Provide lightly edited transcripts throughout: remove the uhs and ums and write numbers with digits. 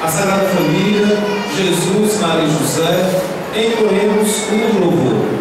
a Sagrada Família, Jesus, Maria e José, entoemos um louvor.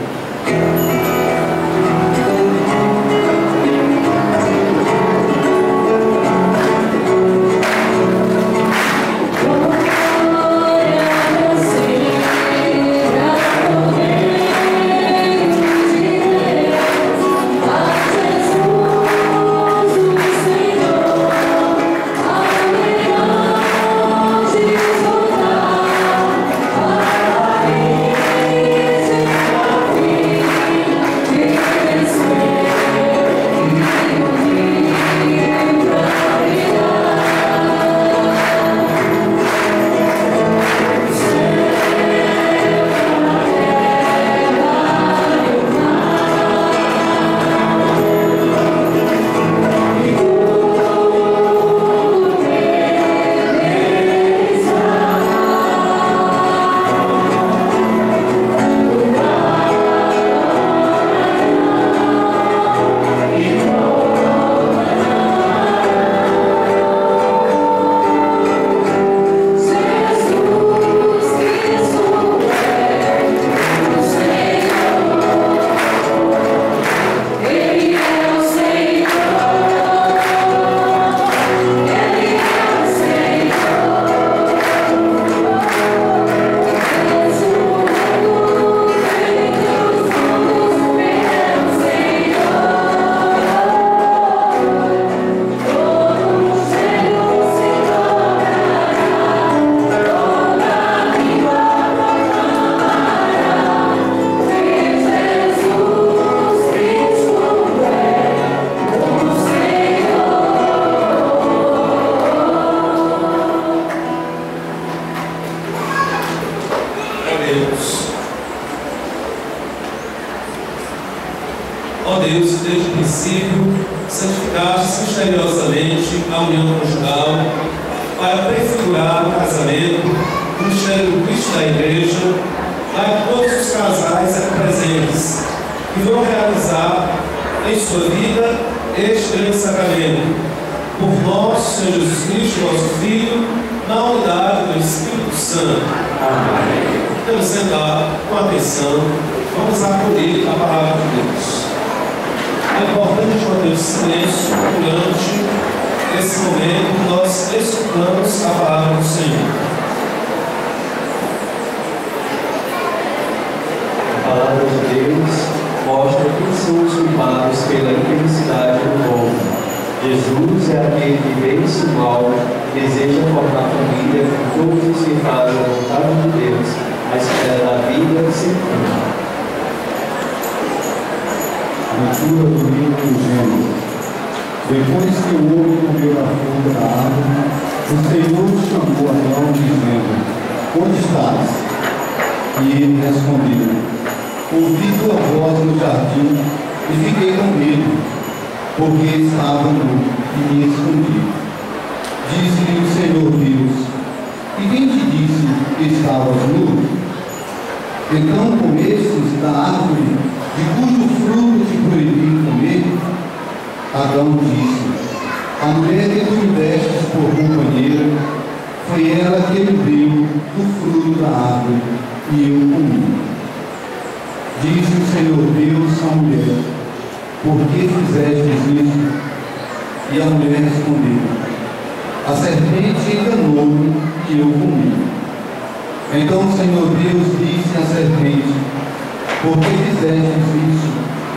Ó Deus, que desde o princípio santificaste misteriosamente a união conjugal para prefigurar o casamento no mistério do Cristo da Igreja, dai que todos os casais aqui presentes que vão realizar em sua vida este grande sacramento. Por nosso Senhor Jesus Cristo, nosso Filho, na unidade do Espírito Santo. Amém. Vamos sentar com atenção, vamos acolher a palavra de Deus. É importante manter o silêncio durante esse momento que nós escutamos a palavra do Senhor. A palavra de Deus mostra quem são os culpados pela infelicidade do povo. Jesus é aquele que vence o mal e deseja formar família com todos os que fazem a vontade de Deus, à espera da vida sem fim. Leitura do livro do Gênesis. Depois que o homem comeu a fruta da árvore, o Senhor chamou Adão, dizendo: Onde estás? E ele respondeu: Ouvi tua voz no jardim e fiquei com medo, porque estava nu e me escondi. Disse-lhe o Senhor Deus: E quem te disse que estavas nu? Então comestes da árvore de cujo fruto te proibi comer? Adão disse: A mulher que tu me destes por companheira, foi ela que me deu do fruto da árvore, e eu comi. Disse o Senhor Deus à mulher: Por que fizestes isso? E a mulher respondeu: A serpente enganou-me e eu comi. Então o Senhor Deus disse à serpente: Por que fizestes isso?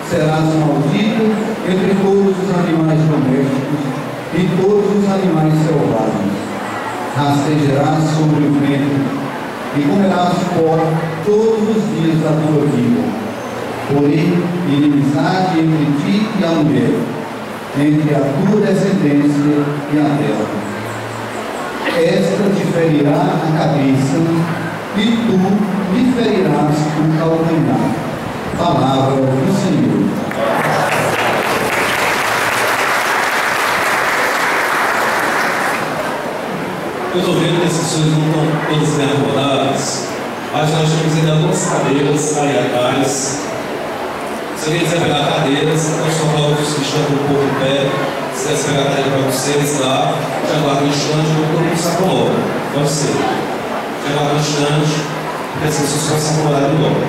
Serás maldito entre todos os animais domésticos e todos os animais selvagens. Rastejarás sobre o vento e comerás pó todos os dias da tua vida. Porém, inimizade entre ti e a mulher, entre a tua descendência e a dela. Esta te ferirá a cabeça, e tu lhe ferirás o calcanhar. Palavra do Senhor. Eu estou vendo que as pessoas não estão todas bem acomodadas, mas nós temos ainda algumas cadeiras aí atrás. Se alguém quiser pegar cadeiras, nós só falamos que estão com o corpo em pé. Se a secretária para vocês lá, já aguarda um instante, eu não estou com saco logo. Pode ser. Já aguarda um instante, porque as pessoas vão se acomodar logo.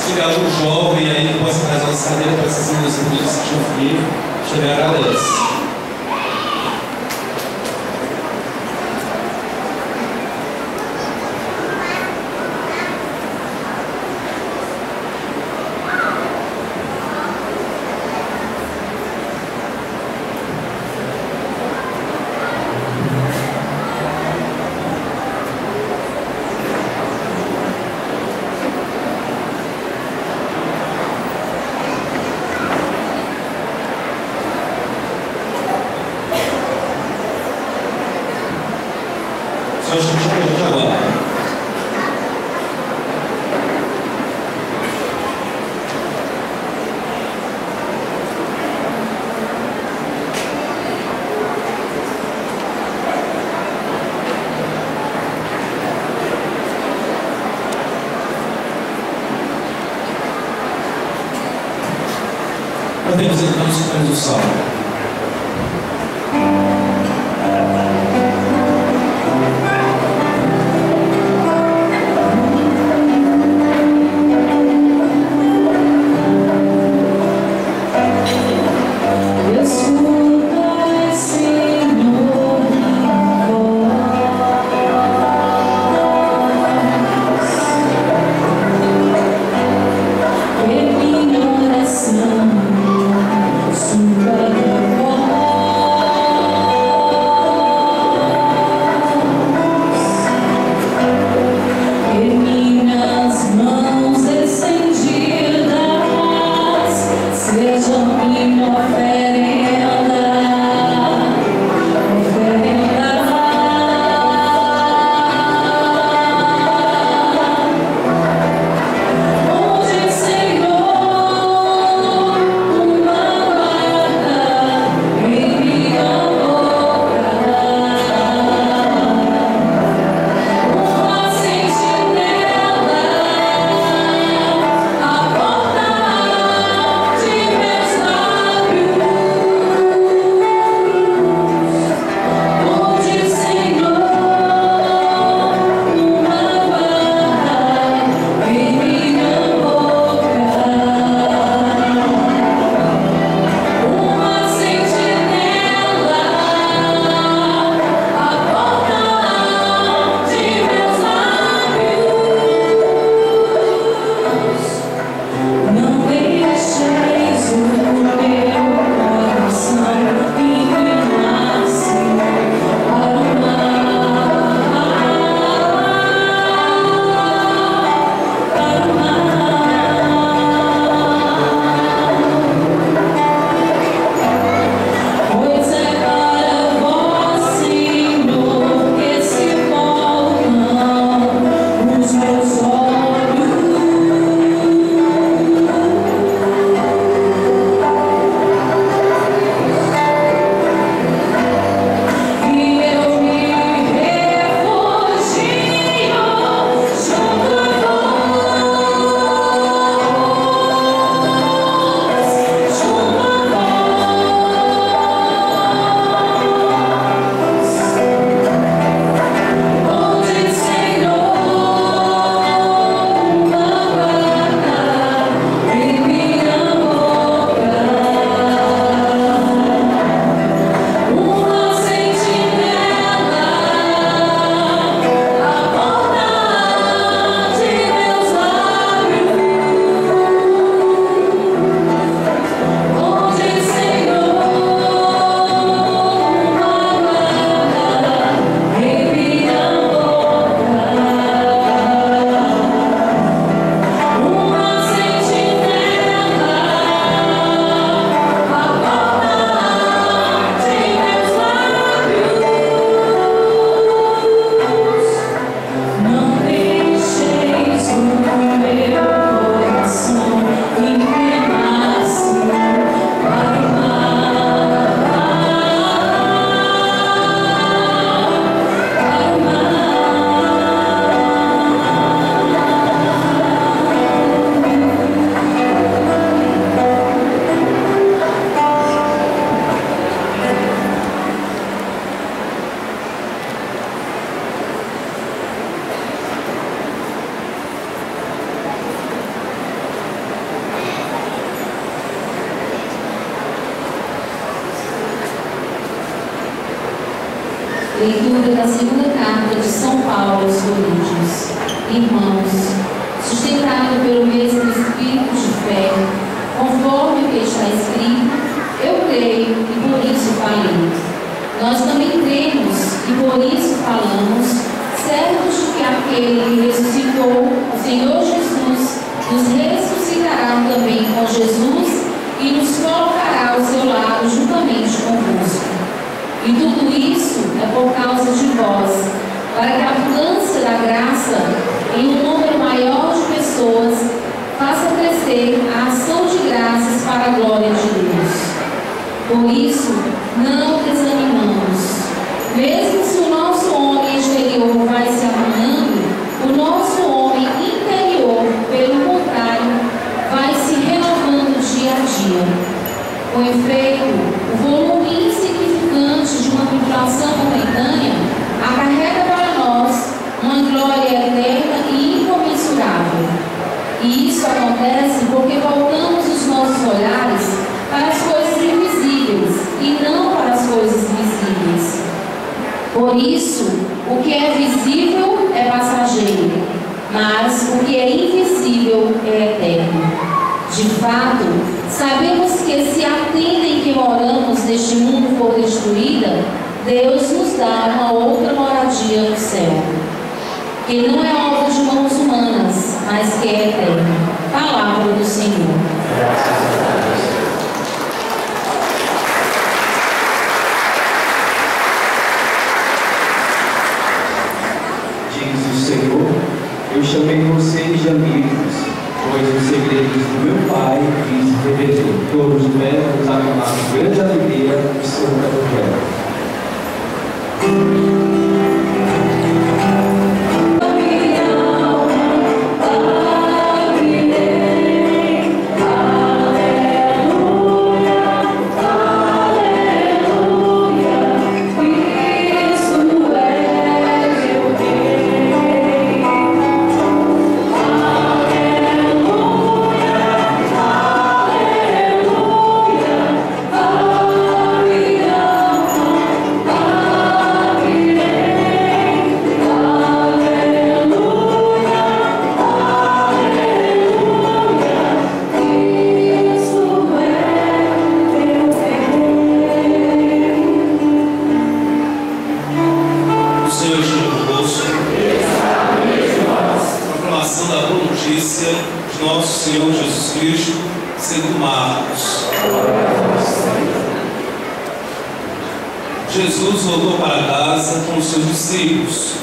Chegar um jovem aí que possa trazer uma cadeira para essas músicas que assistir o filme, chegar a agradece. Só estamos chegando agora. Podemos então subir o salmo. Sua Leitura da segunda carta de São Paulo aos Coríntios. Irmãos, sustentado pelo mesmo espírito de fé, conforme o que está escrito, eu creio e por isso falei. Nós também cremos e por isso falamos, certos de que aquele que ressuscitou, o Senhor Jesus, nos ressuscitará também com Jesus e nos colocará ao seu lado juntamente convosco. E tudo isso é por causa de vós, para que a abundância da graça em um número maior de pessoas faça crescer a ação de graças para a glória de Deus. Por isso, não desanimamos. Mesmo se o nosso homem exterior vai se arruinando, o nosso homem interior, pelo contrário, vai se renovando dia a dia. Com efeito, o volume insignificante de uma tribulação momentânea acarreta para nós uma glória eterna e incomensurável. E isso acontece porque voltamos os nossos olhares para as coisas invisíveis e não para as coisas visíveis. Por isso, o que é visível é passageiro, mas o que é invisível é eterno. De fato, sabemos que se a tenda em que moramos neste mundo for destruída, Deus nos dá uma outra moradia no céu, que não é obra de mãos humanas, mas que é eterna. Palavra do Senhor. Diz o Senhor: eu chamei vocês de amigos, pois os segredos do meu Pai fiz revelar. Todos os médicos aclamaram grande alegria do seu Evangelho. Jesus voltou para casa com os seus discípulos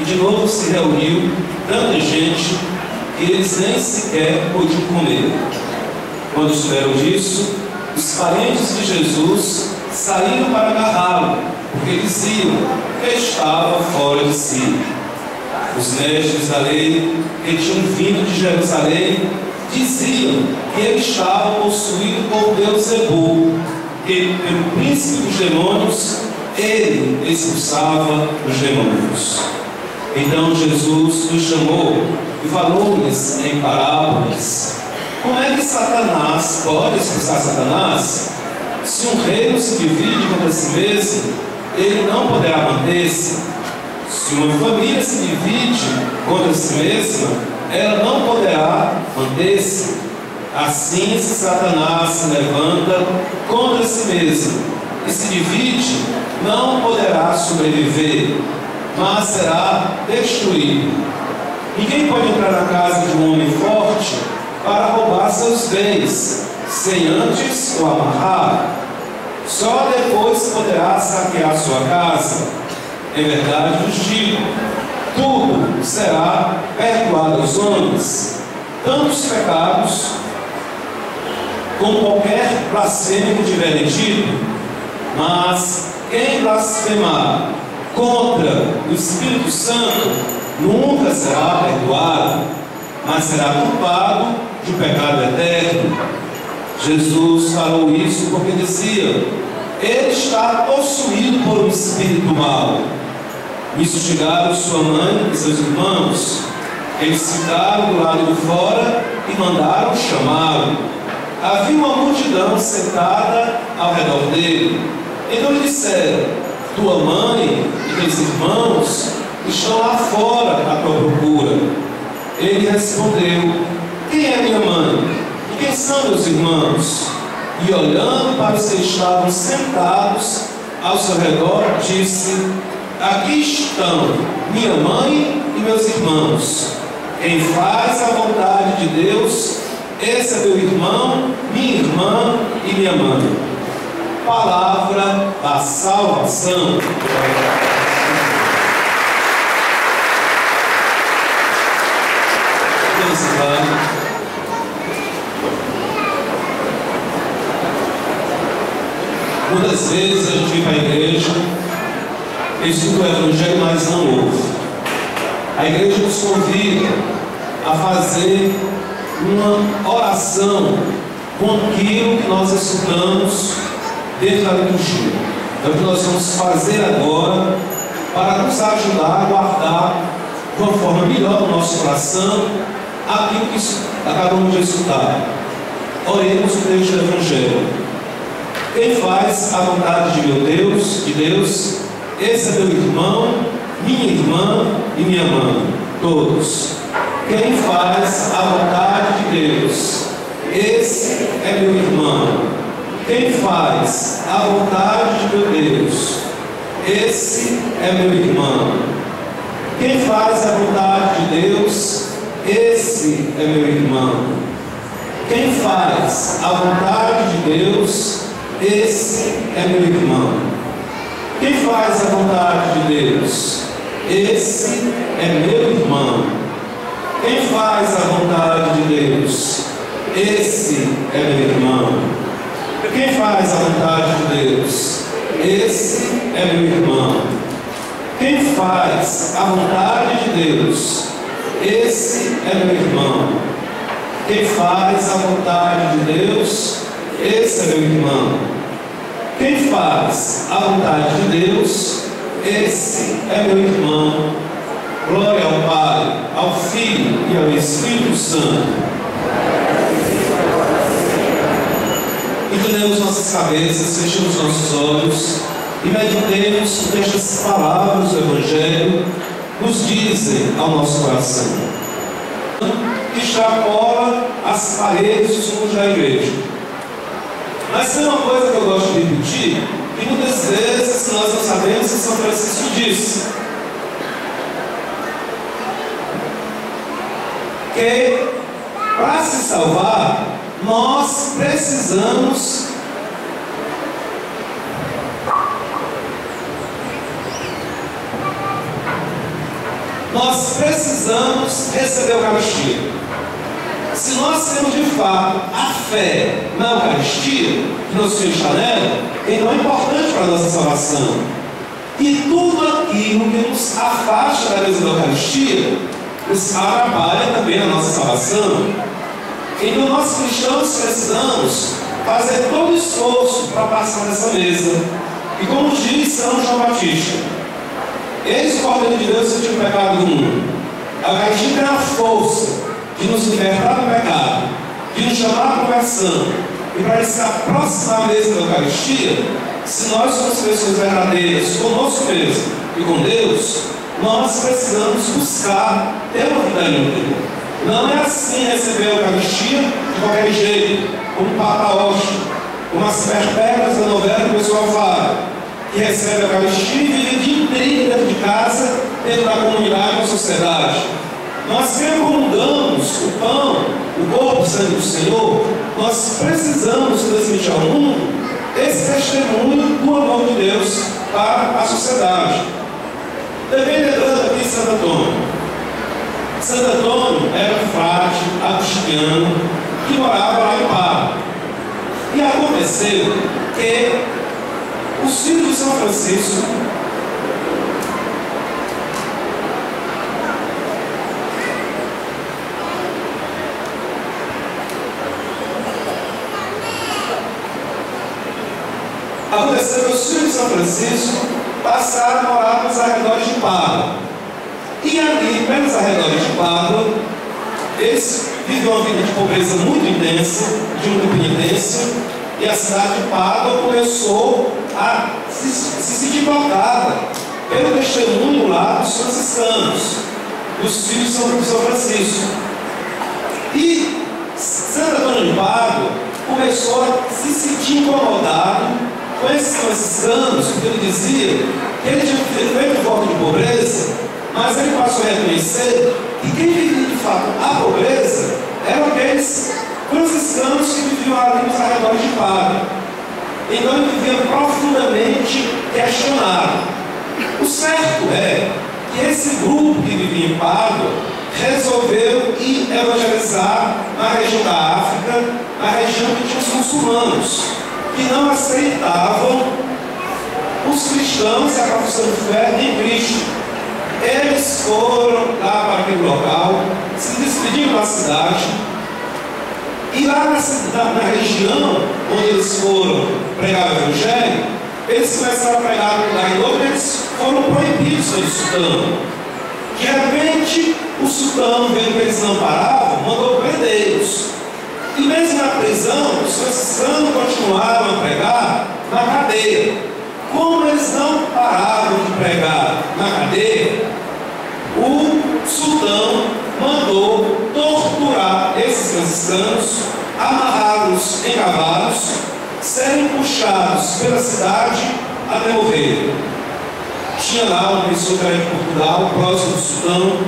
e de novo se reuniu tanta gente que eles nem sequer podiam comer. Quando souberam disso, os parentes de Jesus saíram para agarrá-lo, porque diziam que estava fora de si. Os mestres da lei, que tinham vindo de Jerusalém, diziam que ele estava possuído por Beelzebul, que pelo príncipe dos demônios ele expulsava os demônios. Então Jesus os chamou e falou-lhes em parábolas: como é que Satanás pode expulsar Satanás? Se um reino se divide contra si mesmo, ele não poderá manter-se. Se uma família se divide contra si mesma, ela não poderá manter-se. Assim, se Satanás se levanta contra si mesmo e se divide, não poderá sobreviver, mas será destruído. Ninguém pode entrar na casa de um homem forte para roubar seus bens, sem antes o amarrar. Só depois poderá saquear sua casa. Em verdade vos digo, tudo será perdoado aos homens, tanto os pecados como qualquer blasfêmia que tiverem dito, mas quem blasfemar contra o Espírito Santo nunca será perdoado, mas será culpado de pecado eterno. Jesus falou isso porque dizia: ele está possuído por um espírito mau. Nisso chegaram sua mãe e seus irmãos. Eles ficaram do lado de fora e mandaram chamá-lo. Havia uma multidão sentada ao redor dele. Então lhe disseram: tua mãe e teus irmãos estão lá fora à tua procura. Ele respondeu: quem é minha mãe? E quem são meus irmãos? E olhando para os que estavam sentados ao seu redor, disse: aqui estão minha mãe e meus irmãos. Quem faz a vontade de Deus, esse é meu irmão, minha irmã e minha mãe. Palavra da salvação. Muitas vezes a gente vem para a igreja, estuda o Evangelho, mas não ouve. A igreja nos convida a fazer uma oração com aquilo que nós estudamos dentro da liturgia. É o que nós vamos fazer agora para nos ajudar a guardar de uma forma melhor no nosso coração aquilo que acabamos de estudar. Oremos o texto do Evangelho. Quem faz a vontade de meu Deus, esse é meu irmão, minha irmã e minha mãe, todos. Quem faz a vontade de Deus, esse é meu irmão. Quem faz a vontade de meu Deus, esse é meu irmão. Quem faz a vontade de Deus, esse é meu irmão. Quem faz a vontade de Deus, esse é meu irmão. Quem faz a vontade de Deus, esse é meu irmão. Quem faz a vontade de Deus, esse é meu irmão. Quem faz a vontade de Deus, esse é meu irmão. Quem faz a vontade de Deus, esse é meu irmão. Quem faz a vontade de Deus, esse é meu irmão. Quem faz a vontade de Deus, esse é meu irmão. Glória ao Pai, ao Filho e ao Espírito Santo. Inclinemos nossas cabeças, fechemos nossos olhos e meditemos o que estas palavras do Evangelho nos dizem ao nosso coração, que extrapola as paredes dos muros da igreja. Mas tem uma coisa que eu gosto de repetir, que muitas vezes nós não sabemos o que São Francisco disse, que para se salvar nós precisamos receber a Eucaristia. Se nós temos de fato a fé na Eucaristia, que nosso Senhor está nela, então é importante para a nossa salvação. E tudo aquilo que nos afasta da mesa da Eucaristia nos atrapalha também a nossa salvação. Então nós cristãos precisamos fazer todo o esforço para passar nessa mesa. E como diz São João Batista: eis o Cordeiro de Deus que tira o pecado do mundo. A Eucaristia tem a força de nos libertar do pecado, de nos chamar à conversão. E para se aproximar mesmo da Eucaristia, se nós somos pessoas verdadeiras conosco mesmo e com Deus, nós precisamos buscar ter uma vida limpa. Não é assim receber a Eucaristia de qualquer jeito, como Papa Hóstia, como as perpétuas da novela que o pessoal fala, que recebe a Eucaristia e vive de inteiro dentro de casa, dentro da comunidade e da sociedade. Nós que comungamos o pão, o corpo e o sangue do Senhor, nós precisamos transmitir ao mundo esse testemunho do amor de Deus para a sociedade. Também lembrando aqui Santo Antônio. Santo Antônio era um frade agostiniano que morava lá em Pádua. E aconteceu que os filhos de São Francisco passaram a morar nos arredores de Pádua. E ali, pelos arredores de Pádua, eles viviam uma vida de pobreza muito intensa, de muita penitência, e a cidade de Pádua começou a se sentir tocada pelo testemunho lá dos franciscanos, dos filhos de São Francisco. E Santo Antônio de Pádua começou a se sentir incomodado com esses franciscanos, porque ele dizia que ele tinha feito voto de pobreza, mas ele passou a reconhecer que quem vivia de fato a pobreza eram aqueles franciscanos que viviam ali nos arredores de Pádua. Então ele vivia profundamente questionado. O certo é que esse grupo que vivia em Pádua resolveu ir evangelizar na região da África, na região que tinha os muçulmanos, que não aceitavam os cristãos e a profissão de fé em Cristo. Eles foram lá para aquele local, se despediram da cidade, e lá na região onde eles foram pregar o Evangelho, eles começaram a pregar lá em novo, eles foram proibidos pelo sultão. De repente, o sultão, vendo que eles não paravam, mandou prendê-los. E mesmo na prisão, os franciscanos continuaram a pregar na cadeia. Como eles não paravam de pregar na cadeia, o sultão mandou torturar esses franciscanos, amarrá-los em cavalos, serem puxados pela cidade até morrer. Tinha lá uma pessoa que era de Portugal, próximo do sultão.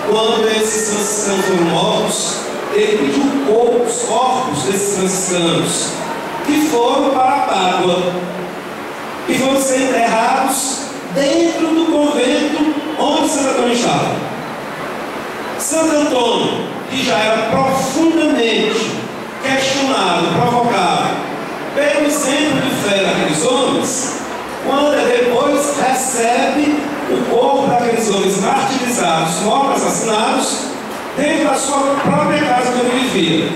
Quando esses franciscanos foram mortos, ele pediu os corpos desses franciscanos, que foram para Pádua e foram ser enterrados dentro do convento onde Santo Antônio estava. Santo Antônio, que já era profundamente questionado, provocado pelo exemplo de fé daqueles homens, quando depois recebe o corpo daqueles homens martirizados, mortos, assassinados, dentro da sua própria casa onde ele vivia.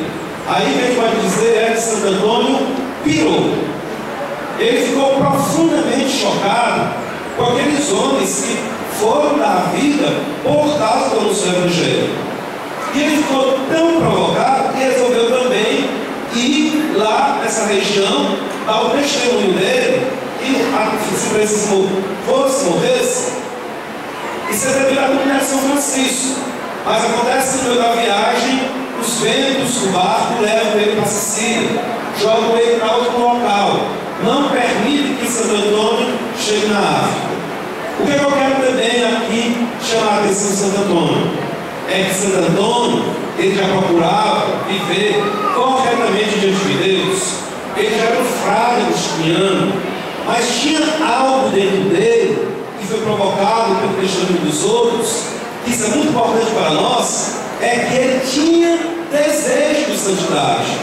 Aí o que a gente pode dizer é que Santo Antônio pirou. Ele ficou profundamente chocado com aqueles homens que foram dar vida por causa do anúncio do Evangelho. E ele ficou tão provocado que resolveu também ir lá nessa região, dar o testemunho dele, e se preciso fosse, morresse, e ser revelado como São Francisco. Mas acontece que no meio da viagem, os ventos do barco levam ele para Sicília, jogam ele para outro local, não permite que Santo Antônio chegue na África. O que eu quero também aqui chamar a atenção de Santo Antônio é que Santo Antônio, ele já procurava viver corretamente diante de Deus. Ele já era um frade agostiniano, mas tinha algo dentro dele que foi provocado pelo testemunho dos outros. Isso é muito importante para nós, é que ele tinha desejo de santidade.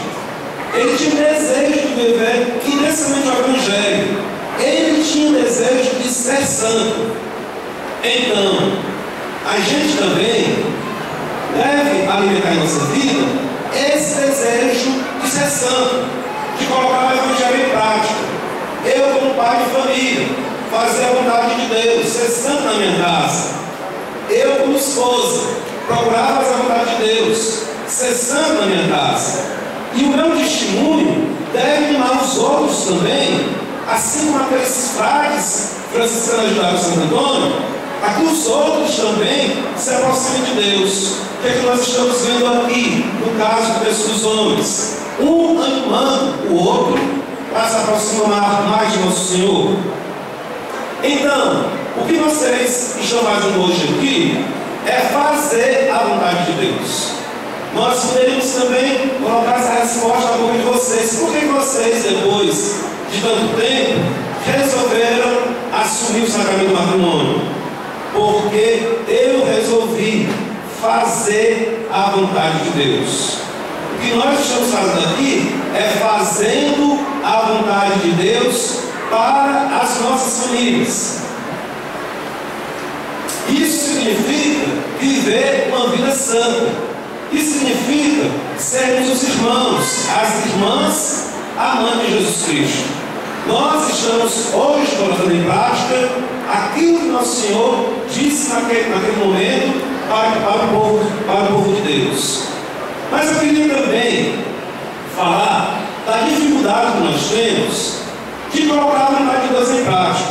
Ele tinha desejo de viver intensamente o Evangelho. Ele tinha desejo de ser santo. Então, a gente também deve alimentar em nossa vida esse desejo de ser santo, de colocar o Evangelho em prática. Eu, como pai de família, fazer a vontade de Deus, ser santo na minha casa. Eu, como esposa, procurar fazer a vontade de Deus, ser santo na minha casa. E o meu testemunho deve animar os outros também, assim como aqueles frades franciscanos ajudaram Santo Antônio, a que os outros também se aproximem de Deus. O que é que nós estamos vendo aqui, no caso do texto dos homens? Um animando o outro para se aproximar mais de Nosso Senhor. Então, o que vocês estão fazendo hoje aqui é fazer a vontade de Deus. Nós poderíamos também colocar essa resposta na boca de vocês. Por que vocês, depois de tanto tempo, resolveram assumir o sacramento do matrimônio? Porque eu resolvi fazer a vontade de Deus. O que nós estamos fazendo aqui é fazendo a vontade de Deus para as nossas famílias. Isso significa viver uma vida santa. Isso significa sermos os irmãos, as irmãs amantes de Jesus Cristo. Nós estamos hoje colocando em prática aquilo que Nosso Senhor disse naquele momento para o povo de Deus. Mas eu queria também falar da dificuldade que nós temos de colocar a vontade de Deus Deus em prática.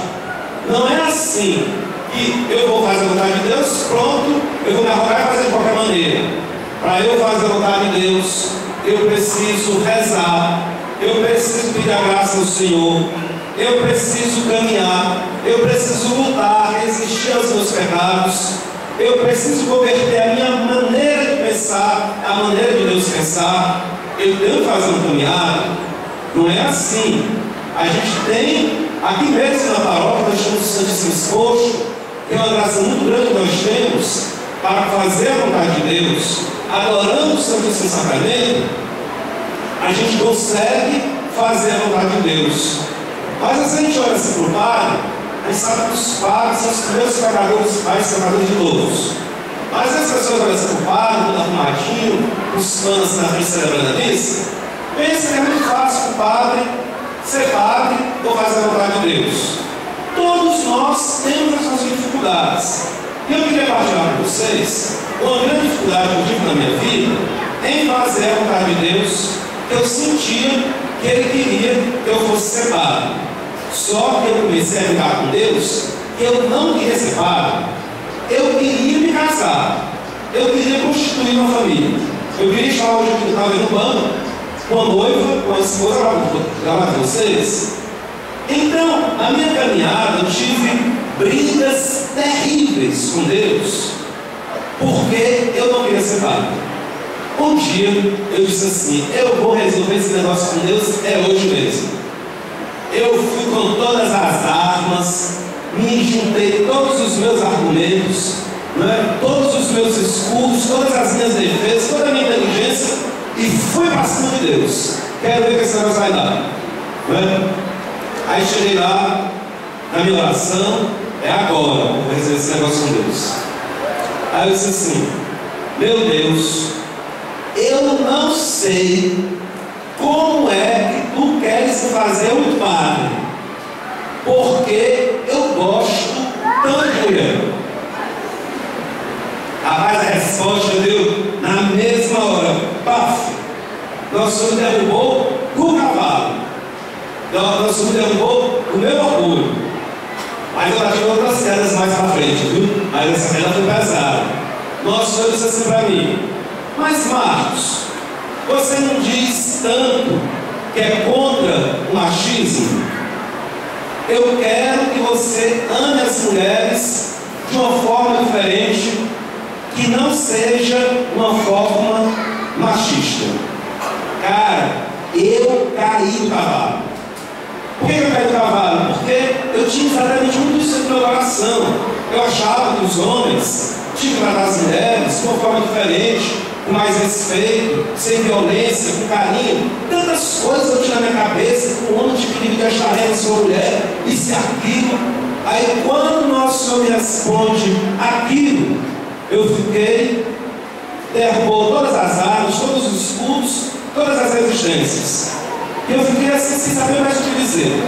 Não é assim que eu vou fazer a vontade de Deus, pronto, eu vou me arrogar e fazer de qualquer maneira. Para eu fazer a vontade de Deus, eu preciso rezar, eu preciso pedir a graça do Senhor, eu preciso caminhar, eu preciso lutar, resistir aos meus pecados, eu preciso converter a minha maneira de pensar, a maneira de Deus pensar. Eu tenho que fazer uma caminhada. Não é assim. A gente tem, aqui mesmo na paróquia, nós temos o Santíssimo Exposto, que é uma graça muito grande que nós temos para fazer a vontade de Deus, adorando o Santíssimo Sacramento. A gente consegue fazer a vontade de Deus. Mas se a gente olha assim para o padre, a gente sabe que os padres são os primeiros pecadores, mais pecadores de todos. Mas as pessoas olham assim para o padre, todo arrumadinho, os panos na frente celebrando a missa, pensam que é muito fácil para o padre ser padre ou fazer a vontade de Deus. Todos nós temos as nossas dificuldades. E eu queria partilhar com vocês uma grande dificuldade que eu tive na minha vida em fazer a vontade de Deus, que eu sentia que Ele queria que eu fosse ser padre. Só que eu comecei a brincar com Deus que eu não queria ser padre. Eu queria me casar. Eu queria constituir uma família. Eu queria estar hoje aqui no banco, com a noiva, com a esposa, gravar com vocês. Então, na minha caminhada, eu tive brigas terríveis com Deus, porque eu não queria ser padre. Um dia, eu disse assim: eu vou resolver esse negócio com Deus, é hoje mesmo. Eu fui com todas as armas, me juntei todos os meus argumentos, né, todos os meus escudos, todas as minhas defesas, toda a minha inteligência, e fui para cima de Deus. Quero ver que esse negócio vai dar. Né? Aí cheguei lá, na minha oração, é agora, vou resolver esse negócio com Deus. Aí eu disse assim: meu Deus, eu não sei como é que tu queres fazer um padre, porque eu gosto tanto de mulher. Rapaz, a resposta deu na mesma hora. Paf! Nosso Senhor derrubou o cavalo. Nosso Senhor derrubou o meu orgulho. Mas eu tive outras quedas mais para frente, viu? Mas essa queda foi pesada. Nosso Senhor disse assim para mim: mas Marcos, você não diz tanto que é contra o machismo? Eu quero que você ame as mulheres de uma forma diferente, que não seja uma forma machista. Cara, eu caí do cavalo. Por que eu caí do cavalo? Porque eu tinha exatamente muito isso no meu coração. Eu achava que os homens tinham que tratar as mulheres de uma forma diferente, com mais respeito, sem violência, com carinho. Tantas coisas eu tinha na minha cabeça, que o homem tinha que dividir as tarefas com a mulher, isso e aquilo. Aí quando Nosso Senhor me responde aquilo, eu fiquei, derrubou todas as armas, todos os escudos, todas as resistências. E eu fiquei assim, sem saber mais o que dizer.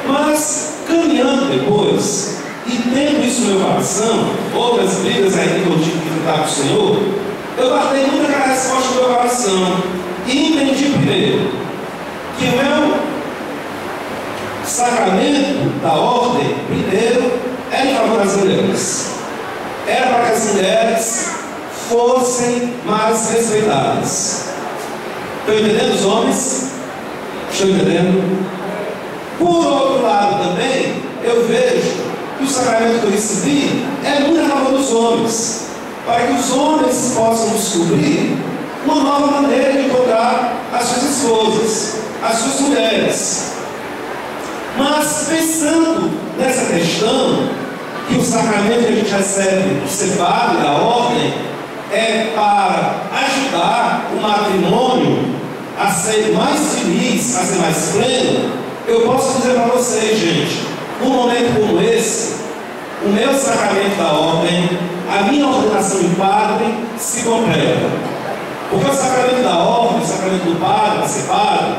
Mas, caminhando depois, e tendo isso no meu coração, outras brigas aí que eu tive que lutar com o Senhor, eu guardei muito aquela resposta do meu coração e entendi primeiro que o meu sacramento da ordem, primeiro, era em favor das mulheres. Era para que as mulheres fossem mais respeitadas. Estão entendendo os homens? Estão entendendo? Por outro lado também, eu vejo que o sacramento que eu recebi é muito a favor dos homens, para que os homens possam descobrir uma nova maneira de encontrar as suas esposas, as suas mulheres. Mas pensando nessa questão, que o sacramento que a gente recebe de ser padre da ordem é para ajudar o matrimônio a ser mais feliz, a ser mais pleno, eu posso dizer para vocês, gente, num momento como esse, o meu sacramento da ordem, a minha ordenação de padre se completa. Porque o sacramento da ordem, o sacramento do padre, para ser padre,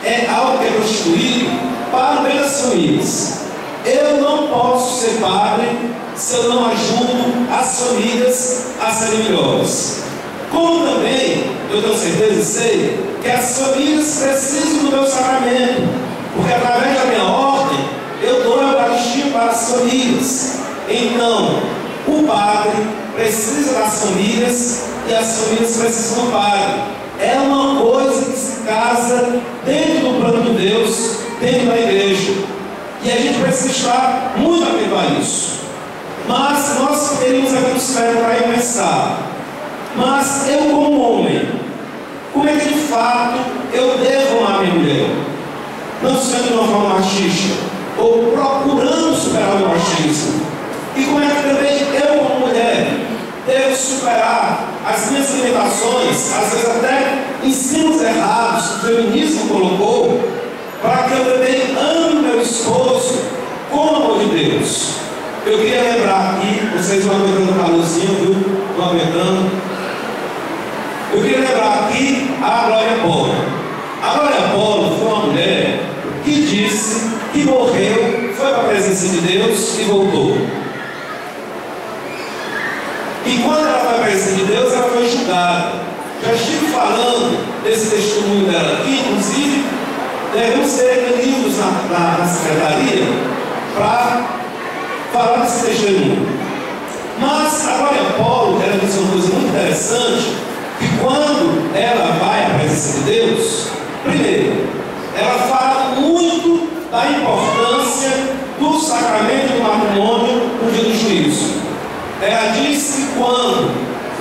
é algo que é constituído para o bem das famílias. Eu não posso ser padre se eu não ajudo as famílias a serem melhores. Como também, eu tenho certeza e sei, que as famílias precisam do meu sacramento, porque através da minha ordem, para as famílias. Então, o padre precisa das famílias e as famílias precisam do padre. É uma coisa que se casa dentro do plano de Deus, dentro da igreja. E a gente precisa estar muito atento a isso. Mas nós queremos aqui no céu para ir pensar. Mas eu, como homem, como é que de fato eu devo amar minha mulher? Não sendo de uma forma machista, ou procurando superar o machismo. E como é que também eu, como mulher, devo superar as minhas limitações, às vezes até ensinos errados que o feminismo colocou, para que eu também ame meu esposo com o amor de Deus. Eu queria lembrar aqui, vocês vão aguentando o calorzinho, viu? Vão aguentando. Eu queria lembrar aqui a Glória Polo. A Glória Polo foi uma mulher que disse que morreu, foi para a presença de Deus e voltou. E quando ela foi para a presença de Deus, ela foi julgada. Já estive falando desse testemunho dela aqui, inclusive, devemos ter livros na secretaria para falar desse testemunho. Mas a Glória Polo, ela disse uma coisa muito interessante, que quando ela vai à presença de Deus, primeiro, ela fala muito da importância do sacramento do matrimônio no dia do juízo. Ela diz que quando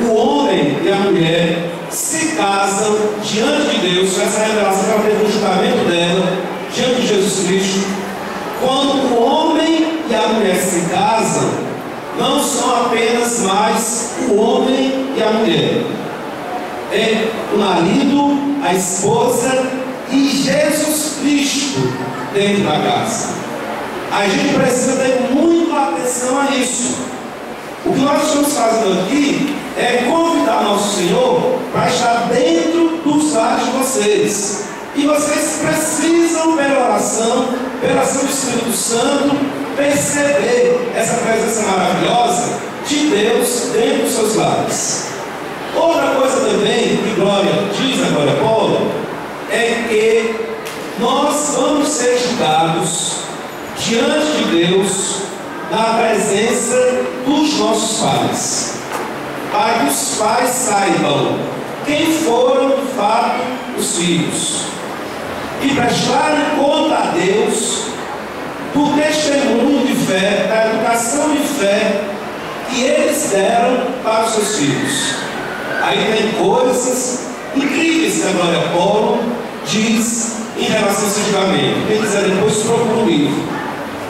o homem e a mulher se casam diante de Deus, essa revelação que ela teve no julgamento dela, diante de Jesus Cristo, quando o homem e a mulher se casam, não são apenas mais o homem e a mulher. É o marido, a esposa e Jesus Cristo dentro da casa. A gente precisa ter muita atenção a isso. O que nós estamos fazendo aqui é convidar nosso Senhor para estar dentro dos lares de vocês. E vocês precisam, pela oração, pela ação do Espírito Santo, perceber essa presença maravilhosa de Deus dentro dos seus lares. Outra coisa também que Glória diz a Glória Polo é que nós vamos ser julgados diante de Deus na presença dos nossos pais, para que os pais saibam quem foram de fato os filhos e prestarem conta a Deus do testemunho de fé, da educação de fé que eles deram para os seus filhos. Aí tem coisas incríveis que a Glória Polo diz em relação a esse julgamento. Quem quiser depois procura um livro.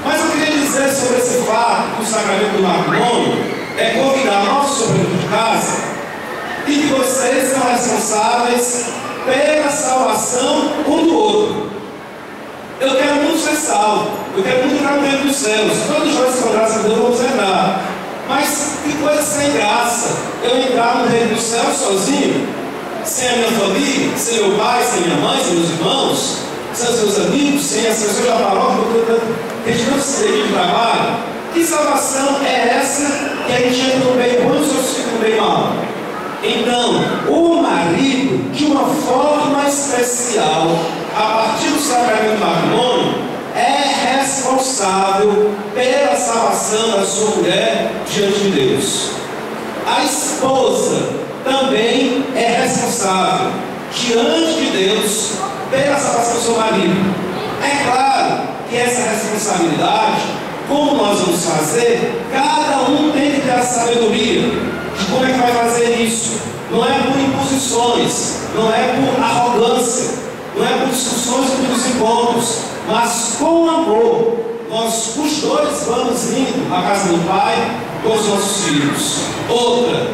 Mas eu queria dizer sobre esse fato do sacramento do matrimônio é convidar nosso sobrinho de casa e que vocês são responsáveis pela salvação um do outro. Eu quero muito ser salvo, eu quero muito entrar no reino dos céus. Todos nós, com graça de Deus, vamos entrar. Mas que coisa sem graça eu entrar no reino dos céus sozinho, sem a minha família, sem meu pai, sem minha mãe, sem meus irmãos, sem os meus amigos, sem as pessoas da paróquia, que a gente não se dedica de trabalho. Que salvação é essa que a gente entra no bem bom e os outros ficam no bem mal? Então, o marido, de uma forma especial, a partir do sacramento do matrimônio, é responsável pela salvação da sua mulher diante de Deus. A esposa também é responsável diante de Deus pela salvação do seu marido. É claro que essa responsabilidade, como nós vamos fazer, cada um tem que ter a sabedoria de como é que vai fazer isso. Não é por imposições, não é por arrogância, não é por discussões nos encontros, mas com amor. Nós os dois vamos indo à casa do Pai com os nossos filhos. Outra,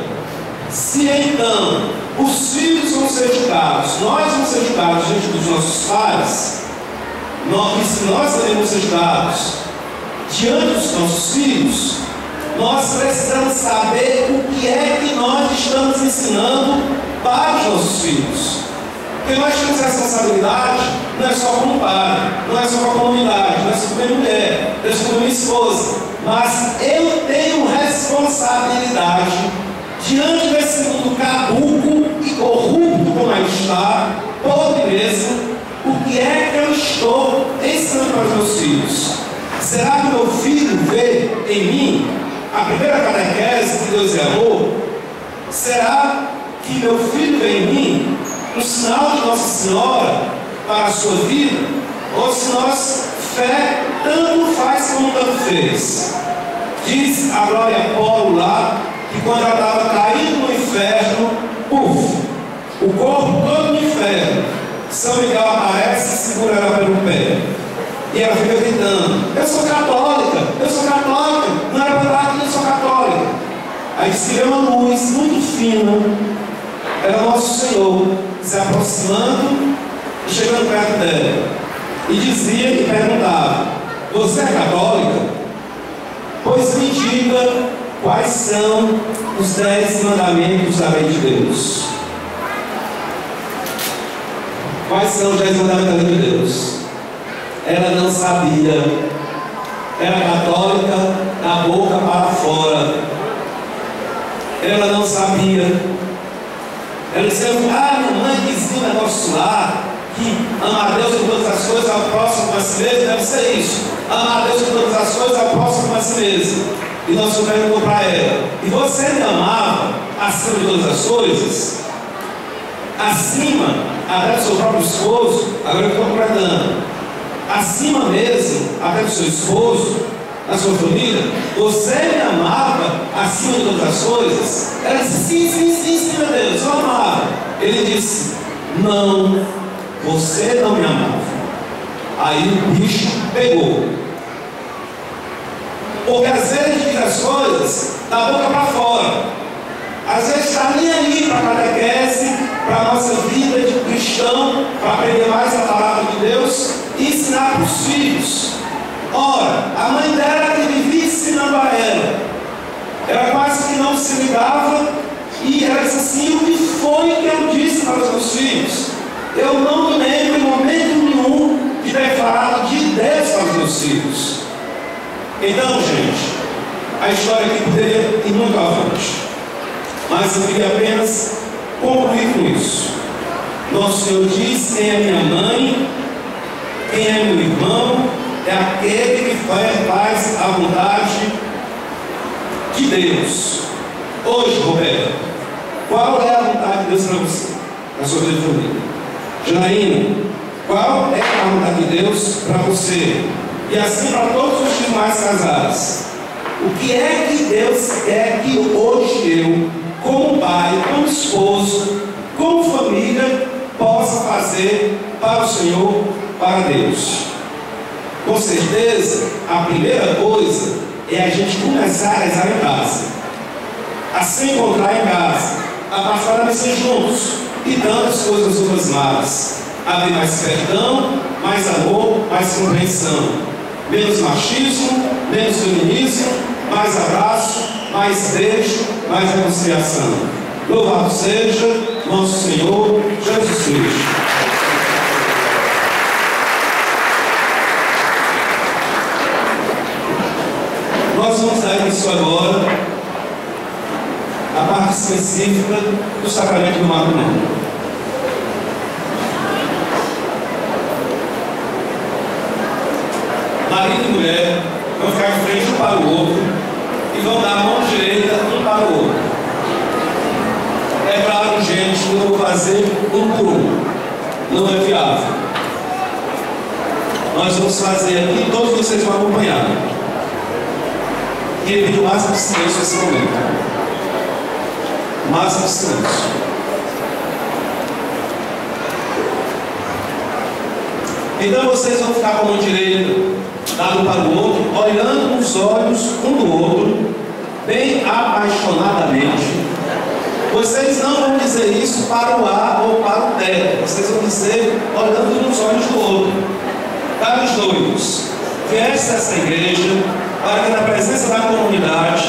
se então os filhos vão ser julgados, nós vamos ser julgados diante dos nossos pais, e se nós também vamos ser julgados diante dos nossos filhos, nós precisamos saber o que é que nós estamos ensinando para os nossos filhos. Porque nós temos responsabilidade, não é só como pai, não é só com a comunidade, não é só com a minha mulher, não é só com a minha esposa, mas eu tenho responsabilidade diante desse mundo caduco e corrupto como aí está, podre mesmo, o que é que eu estou ensinando para os meus filhos. Será que meu filho vê em mim a primeira catequese que Deus é amor? Será que meu filho vê em mim um sinal de Nossa Senhora para a sua vida? Ou se nossa fé tanto faz como tanto fez? Diz a Glória Paulo lá que quando ela estava caindo no inferno, o corpo todo no inferno, São Miguel aparece e segura ela pelo pé. E ela fica gritando: eu sou católica, não era para falar que eu sou católica. Aí se vê uma luz muito fina, era Nosso Senhor se aproximando e chegando perto dela. E dizia e perguntava: você é católica? Pois me diga quais são os 10 mandamentos da lei de Deus. Quais são os 10 mandamentos da lei de Deus? Ela não sabia. Era católica da boca para fora. Ela não sabia. Ela dizia: minha mãe dizia um negócio lá, que amar a Deus com todas as coisas, ao próximo como a si mesmo. Deve ser isso: amar a Deus com todas as coisas, ao próximo como a si mesmo. E nós perguntamos para ela: e você me amava acima de todas as coisas? Acima até do seu próprio esposo? Agora eu estou completando. Acima mesmo até do seu esposo, da sua família? Você me amava acima de todas as coisas? Ela disse: sim, meu Deus, eu amava. Ele disse: não, você não me amava. Aí o bicho pegou. Porque às vezes a gente diz as coisas da boca para fora. Às vezes está nem aí para a catequese, para a nossa vida de cristão, para aprender mais a palavra de Deus e ensinar para os filhos. Ora, a mãe dela que vivia ensinando a ela quase que não se ligava, e ela disse assim: o que foi que eu disse para os meus filhos? Eu não me lembro em momento nenhum de ter falado de Deus para os meus filhos. Então, gente, a história aqui poderia ir muito avante, mas eu queria apenas concluir com isso. Nosso Senhor diz: quem é minha mãe, quem é meu irmão, é aquele que faz a vontade de Deus. Hoje, Roberto, qual é a vontade de Deus para você, na sua vida de família? Janaína, qual é a vontade de Deus para você? E assim para todos os demais casados. O que é que Deus quer que hoje eu, como pai, como esposo, como família, possa fazer para o Senhor, para Deus? Com certeza, a primeira coisa é a gente começar a rezar em casa, a se encontrar em casa, a passar a missa juntos e tantas coisas outras mais. Haver mais perdão, mais amor, mais compreensão. Menos machismo, menos feminismo, mais abraço, mais beijo, mais reconciliação. Louvado seja nosso Senhor Jesus Cristo. Nós vamos dar início agora à parte específica do sacramento do matrimônio. Marido e mulher vão ficar em frente um para o outro e vão dar a mão direita um para o outro. É claro, gente, que eu vou fazer um por um. Não é viável. Nós vamos fazer aqui, todos vocês vão acompanhar. E ele pediu o máximo de silêncio nesse momento. O máximo de silêncio. Então vocês vão ficar com a mão direita dado para o outro, olhando nos olhos um do outro, bem apaixonadamente. Vocês não vão dizer isso para o ar ou para o teto. Vocês vão dizer olhando nos olhos do outro. Caros noivos, vieste essa igreja para que na presença da comunidade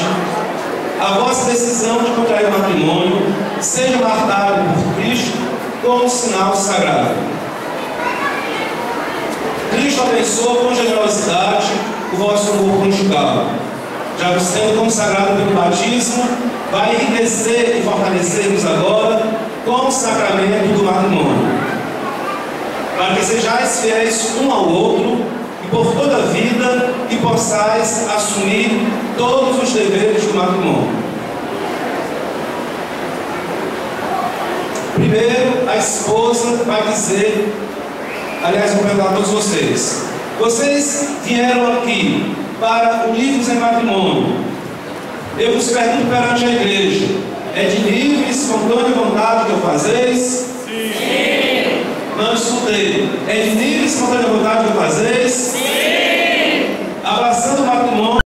a vossa decisão de contrair matrimônio seja marcada por Cristo como sinal sagrado. Cristo abençoa com generosidade o vosso amor conjugal, já vos sendo consagrado pelo batismo, vai enriquecer e fortalecer-vos agora com o sacramento do matrimônio, para que sejais fiéis um ao outro e por toda a vida e possais assumir todos os deveres do matrimônio. Primeiro, a esposa vai dizer, aliás, vou perguntar a todos vocês. Vocês vieram aqui para unir-vos em matrimônio. Eu vos pergunto perante a igreja: é de livre e espontânea vontade que eu fazeis? Sim! Não escutei. É de livre e espontânea vontade que eu fazeis? Sim! Abraçando o matrimônio.